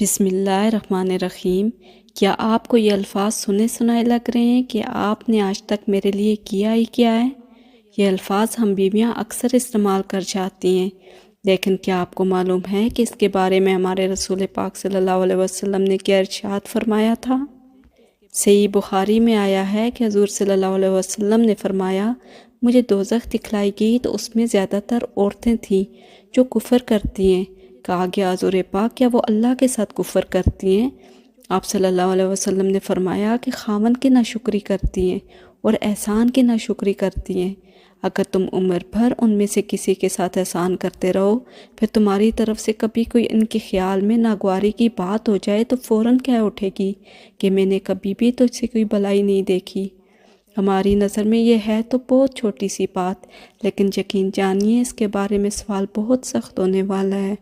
بسم اللہ الرحمن الرحیم۔ کیا آپ کو یہ الفاظ سنے سنائے لگ رہے ہیں کہ آپ نے آج تک میرے لیے کیا ہی کیا ہے؟ یہ الفاظ ہم بیویاں اکثر استعمال کر جاتی ہیں، لیکن کیا آپ کو معلوم ہے کہ اس کے بارے میں ہمارے رسول پاک صلی اللہ علیہ وسلم نے کیا ارشاد فرمایا تھا؟ صحیح بخاری میں آیا ہے کہ حضور صلی اللہ علیہ وسلم نے فرمایا، مجھے دوزخ دکھلائی گئی تو اس میں زیادہ تر عورتیں تھیں جو کفر کرتی ہیں۔ کہا گیا حضور پاک کیا وہ اللہ کے ساتھ کفر کرتی ہیں؟ آپ صلی اللہ علیہ وسلم نے فرمایا کہ خاوند کی ناشکری کرتی ہیں اور احسان کی ناشکری کرتی ہیں۔ اگر تم عمر بھر ان میں سے کسی کے ساتھ احسان کرتے رہو، پھر تمہاری طرف سے کبھی کوئی ان کے خیال میں ناگواری کی بات ہو جائے تو فوراً کہہ اٹھے گی کہ میں نے کبھی بھی تجھ سے کوئی بھلائی نہیں دیکھی۔ ہماری نظر میں یہ ہے تو بہت چھوٹی سی بات، لیکن یقین جانیے اس کے بارے میں سوال بہت سخت ہونے والا ہے۔